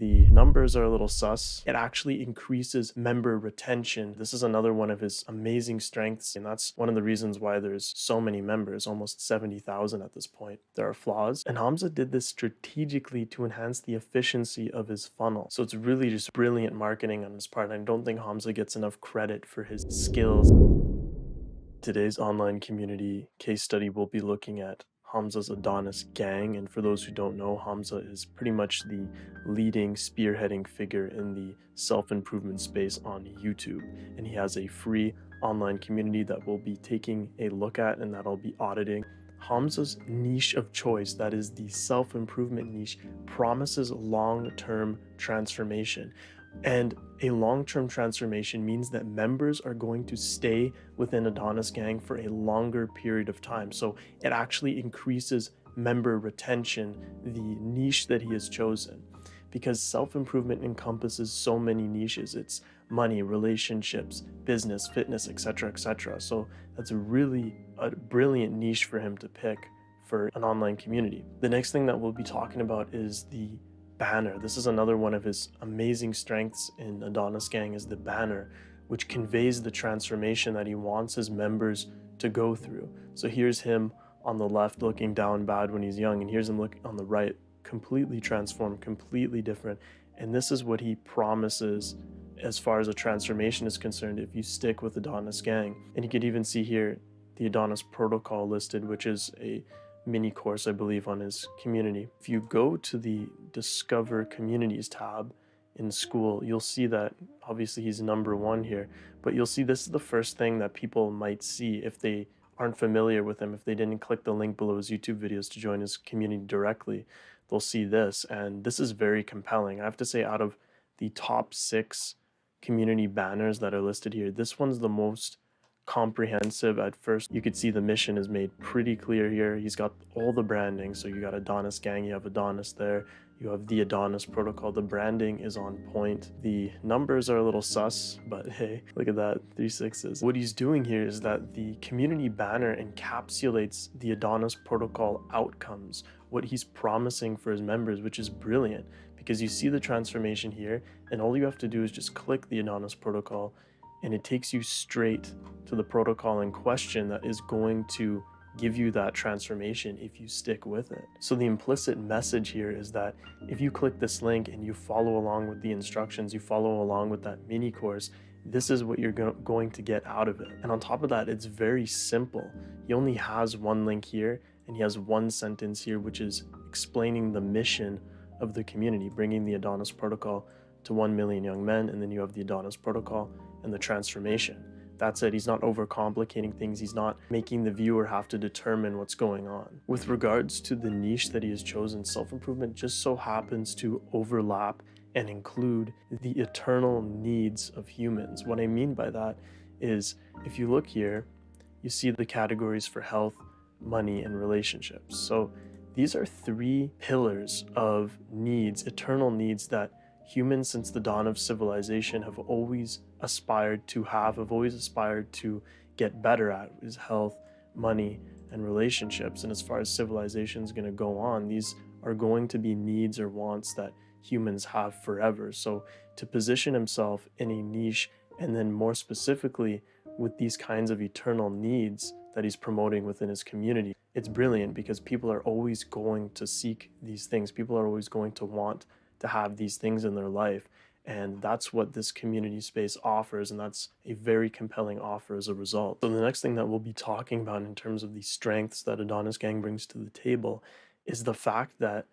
The numbers are a little sus. It actually increases member retention. This is another one of his amazing strengths, and that's one of the reasons why there's so many members, almost 70,000 at this point. There are flaws, and Hamza did this strategically to enhance the efficiency of his funnel. So it's really just brilliant marketing on his part. I don't think Hamza gets enough credit for his skills. Today's online community case study will be looking at Hamza's Adonis gang, and for those who don't know, Hamza is pretty much the leading spearheading figure in the self-improvement space on YouTube, and he has a free online community that we'll be taking a look at and that I'll be auditing. Hamza's niche of choice, that is the self-improvement niche, promises long-term transformation. And a long-term transformation means that members are going to stay within Adonis Gang for a longer period of time. So it actually increases member retention, the niche that he has chosen. Because self-improvement encompasses so many niches. It's money, relationships, business, fitness, etc., etc. So that's really a brilliant niche for him to pick for an online community. The next thing that we'll be talking about is the banner. This is another one of his amazing strengths in Adonis Gang, is the banner, which conveys the transformation that he wants his members to go through. So here's him on the left looking down bad when he's young, and here's him looking on the right completely transformed, completely different. And this is what he promises as far as a transformation is concerned if you stick with Adonis Gang. And you could even see here the Adonis protocol listed, which is a mini course, I believe, on his community. If you go to the Discover Communities tab in Skool, you'll see that obviously he's #1 here, but you'll see this is the first thing that people might see if they aren't familiar with him, if they didn't click the link below his YouTube videos to join his community directly. They'll see this, and this is very compelling. I have to say, out of the top 6 community banners that are listed here, this one's the most comprehensive. At first, you could see the mission is made pretty clear here. He's got all the branding. So you got Adonis Gang, you have Adonis there, you have the Adonis protocol. The branding is on point. The numbers are a little sus, but hey, look at that, 3 6s. What he's doing here is that the community banner encapsulates the Adonis protocol outcomes, what he's promising for his members, which is brilliant because you see the transformation here, and all you have to do is just click the Adonis protocol, and it takes you straight to the protocol in question that is going to give you that transformation if you stick with it. So the implicit message here is that if you click this link and you follow along with the instructions, you follow along with that mini course, this is what you're going to get out of it. And on top of that, it's very simple. He only has one link here, and he has one sentence here, which is explaining the mission of the community, bringing the Adonis protocol to 1 million young men, and then you have the Adonis protocol and the transformation. That's it. He's not overcomplicating things. He's not making the viewer have to determine what's going on. With regards to the niche that he has chosen, self-improvement just so happens to overlap and include the eternal needs of humans. What I mean by that is, if you look here, you see the categories for health, money, and relationships. So these are 3 pillars of needs, eternal needs, that humans since the dawn of civilization have always aspired to have always aspired to get better at, is health, money, and relationships. And as far as civilization is going to go on, these are going to be needs or wants that humans have forever. So to position himself in a niche, and then more specifically with these kinds of eternal needs that he's promoting within his community, it's brilliant because people are always going to seek these things. People are always going to want to have these things in their life, and that's what this community space offers, and that's a very compelling offer as a result. So the next thing that we'll be talking about in terms of the strengths that Adonis Gang brings to the table is the fact that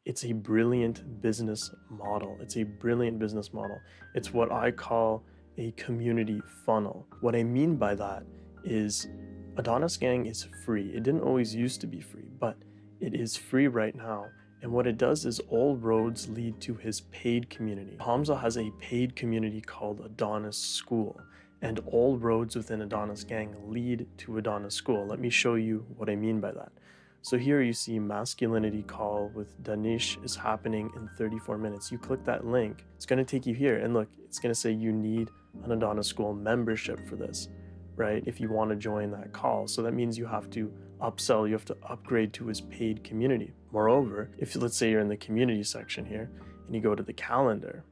it's a brilliant business model. It's a brilliant business model. It's what I call a community funnel. What I mean by that is Adonis Gang is free. It didn't always used to be free, but it is free right now. And what it does is all roads lead to his paid community. Hamza has a paid community called Adonis Skool, and all roads within Adonis Gang lead to Adonis Skool. Let me show you what I mean by that. So here you see masculinity call with Danish is happening in 34 minutes. You click that link, it's going to take you here, and look, it's going to say you need an Adonis Skool membership for this, right? If you want to join that call. So that means you have to upsell, you have to upgrade to his paid community. Moreover, if let's say you're in the community section here, and and you go to the calendar,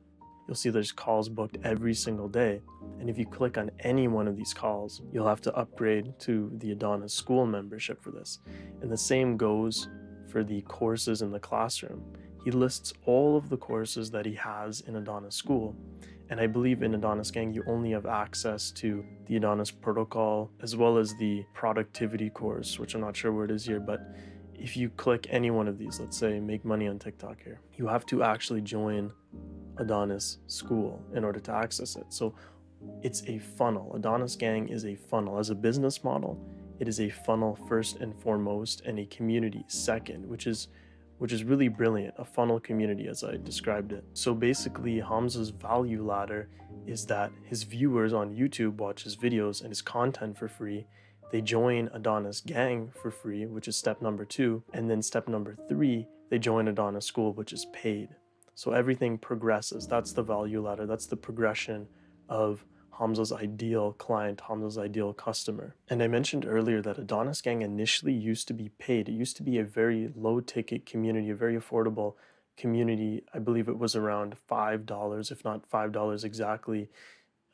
you'll see there's calls booked every single day. And if you click on any one of these calls, you'll have to upgrade to the Adonis Skool membership for this. And the same goes for the courses in the classroom. He lists all of the courses that he has in Adonis Skool. And I believe in Adonis Gang, you only have access to the Adonis protocol, as well as the productivity course, which I'm not sure where it is here, but if you click any one of these, let's say make money on TikTok here, you have to actually join Adonis Skool in order to access it. So it's a funnel. Adonis Gang is a funnel. As a business model, it is a funnel first and foremost, and a community second, which is really brilliant, a funnel community as I described it. So basically, Hamza's value ladder is that his viewers on YouTube watch his videos and his content for free. They join Adonis Gang for free, which is step number 2. And then step number 3, they join Adonis Skool, which is paid. So everything progresses. That's the value ladder. That's the progression of Hamza's ideal client, Hamza's ideal customer. And I mentioned earlier that Adonis Gang initially used to be paid. It used to be a very low ticket community, a very affordable community. I believe it was around $5, if not $5 exactly,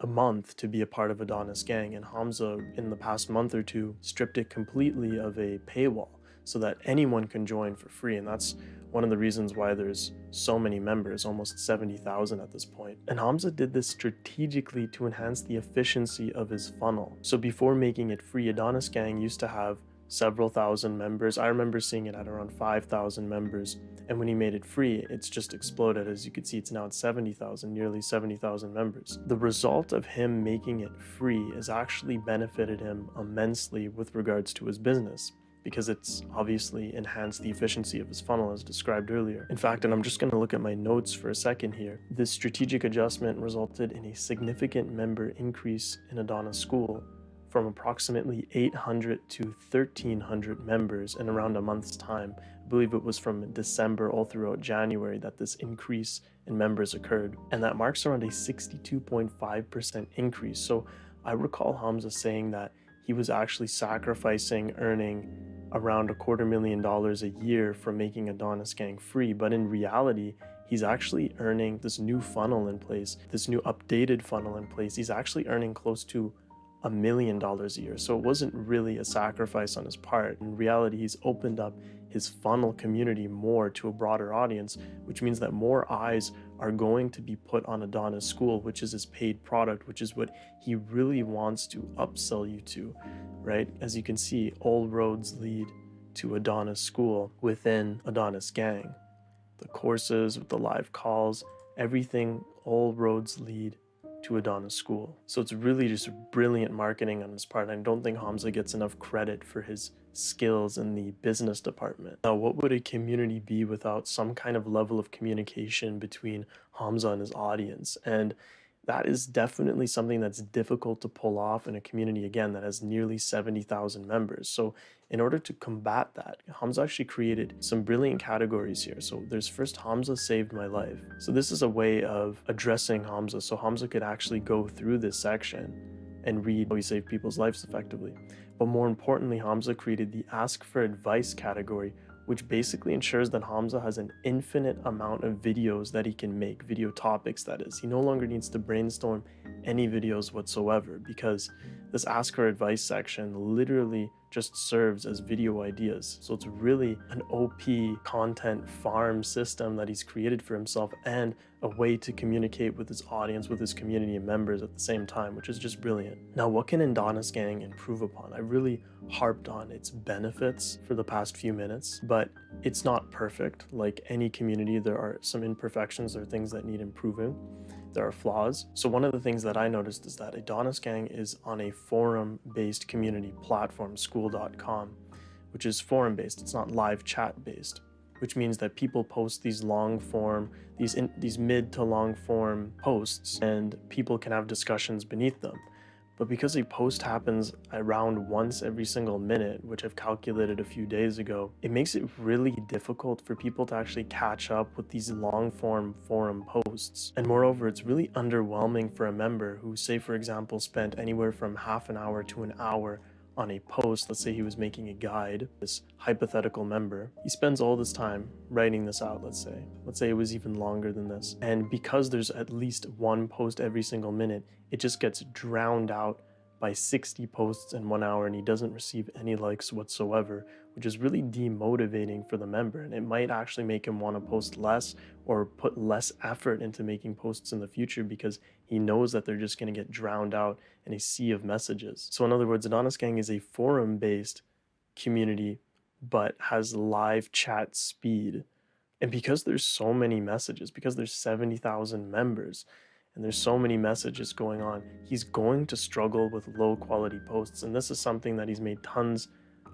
a month to be a part of Adonis Gang. And Hamza, in the past month or two, stripped it completely of a paywall so that anyone can join for free. And that's one of the reasons why there's so many members, almost 70,000 at this point. And Hamza did this strategically to enhance the efficiency of his funnel. So before making it free, Adonis Gang used to have several thousand members. I remember seeing it at around 5,000 members. And when he made it free, it's just exploded. As you can see, it's now at 70,000, nearly 70,000 members. The result of him making it free has actually benefited him immensely with regards to his business, because it's obviously enhanced the efficiency of his funnel as described earlier. In fact, and I'm just going to look at my notes for a second here, this strategic adjustment resulted in a significant member increase in Adonis Skool from approximately 800 to 1,300 members in around a month's time. I believe it was from December all throughout January that this increase in members occurred. And that marks around a 62.5% increase. So I recall Hamza saying that he was actually sacrificing earning around $250,000 a year from making Adonis Gang free. But in reality, he's actually earning this new funnel in place, this new updated funnel in place. He's actually earning close to $1 million a year. So it wasn't really a sacrifice on his part. In reality, he's opened up his funnel community more to a broader audience, which means that more eyes are going to be put on Adonis Skool, which is his paid product, which is what he really wants to upsell you to, right? As you can see, all roads lead to Adonis Skool within Adonis Gang. The courses with the live calls, everything, all roads lead to Adonis Skool. So it's really just brilliant marketing on his part. I don't think Hamza gets enough credit for his skills in the business department. Now, what would a community be without some kind of level of communication between Hamza and his audience? And that is definitely something that's difficult to pull off in a community, again, that has nearly 70,000 members. So in order to combat that, Hamza actually created some brilliant categories here. So there's first, Hamza saved my life. So this is a way of addressing Hamza. So Hamza could actually go through this section and read how he saved people's lives effectively. But more importantly, Hamza created the ask for advice category, which basically ensures that Hamza has an infinite amount of videos that he can make, video topics that is. He no longer needs to brainstorm any videos whatsoever, because this ask for advice section literally just serves as video ideas. So it's really an OP content farm system that he's created for himself, and a way to communicate with his audience, with his community and members at the same time, which is just brilliant. Now, what can Adonis Gang improve upon? I really harped on its benefits for the past few minutes, but it's not perfect. Like any community, there are some imperfections, there are things that need improving. There are flaws. So one of the things that I noticed is that Adonis Gang is on a forum-based community platform, Skool.com, which is forum-based. It's not live chat-based, which means that people post these long form, these mid to long form posts, and people can have discussions beneath them. But because a post happens around once every single minute, which I've calculated a few days ago, it makes it really difficult for people to actually catch up with these long form forum posts. And moreover, it's really underwhelming for a member who, say for example, spent anywhere from half an hour to an hour on a post. Let's say he was making a guide, this hypothetical member. He spends all this time writing this out, let's say it was even longer than this. And because there's at least one post every single minute, it just gets drowned out by 60 posts in 1 hour, and he doesn't receive any likes whatsoever, which is really demotivating for the member. And it might actually make him want to post less or put less effort into making posts in the future, because he knows that they're just going to get drowned out in a sea of messages. So in other words, Adonis Gang is a forum-based community, but has live chat speed. And because there's so many messages, because there's 70,000 members, and there's so many messages going on, he's going to struggle with low quality posts. And this is something that he's made tons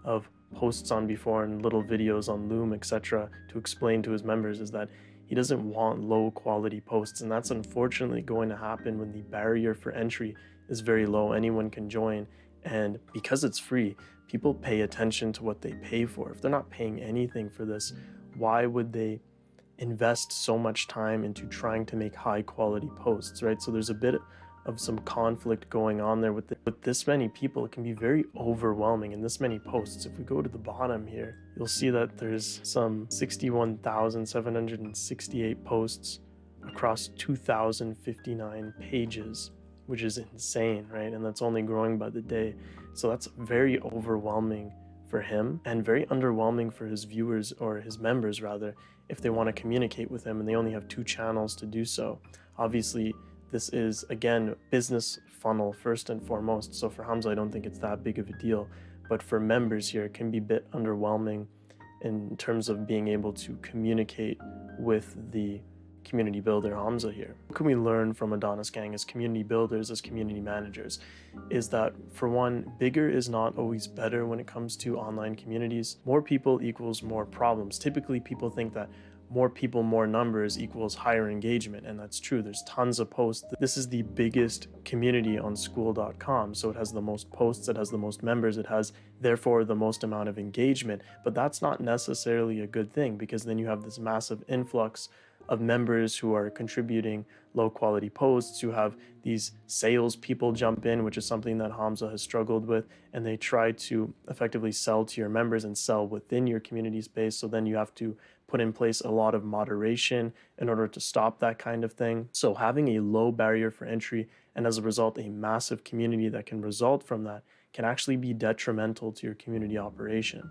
of posts on before, and little videos on Loom, etc., to explain to his members, is that he doesn't want low quality posts. And that's unfortunately going to happen when the barrier for entry is very low. Anyone can join. And because it's free, people pay attention to what they pay for. If they're not paying anything for this, why would they invest so much time into trying to make high quality posts, right? So there's a bit of some conflict going on there with this many people. It can be very overwhelming, and this many posts. If we go to the bottom here, you'll see that there's some 61,768 posts across 2,059 pages, which is insane, right? And that's only growing by the day. So that's very overwhelming for him, and very underwhelming for his viewers, or his members rather, if they want to communicate with him and they only have 2 channels to do so. Obviously, this is, again, business funnel first and foremost. So for Hamza, I don't think it's that big of a deal. But for members here, it can be a bit underwhelming in terms of being able to communicate with the community builder Hamza here. What can we learn from Adonis Gang as community builders, as community managers? Is that, for one, bigger is not always better when it comes to online communities. More people equals more problems. Typically, people think that more people, more numbers equals higher engagement, and that's true. There's tons of posts. This is the biggest community on Skool.com, so it has the most posts, it has the most members, it has therefore the most amount of engagement. But that's not necessarily a good thing, because then you have this massive influx of members who are contributing low quality posts. You have these sales people jump in, which is something that Hamza has struggled with, and they try to effectively sell to your members and sell within your community space. So then you have to put in place a lot of moderation in order to stop that kind of thing. So having a low barrier for entry, and as a result a massive community that can result from that, can actually be detrimental to your community operation.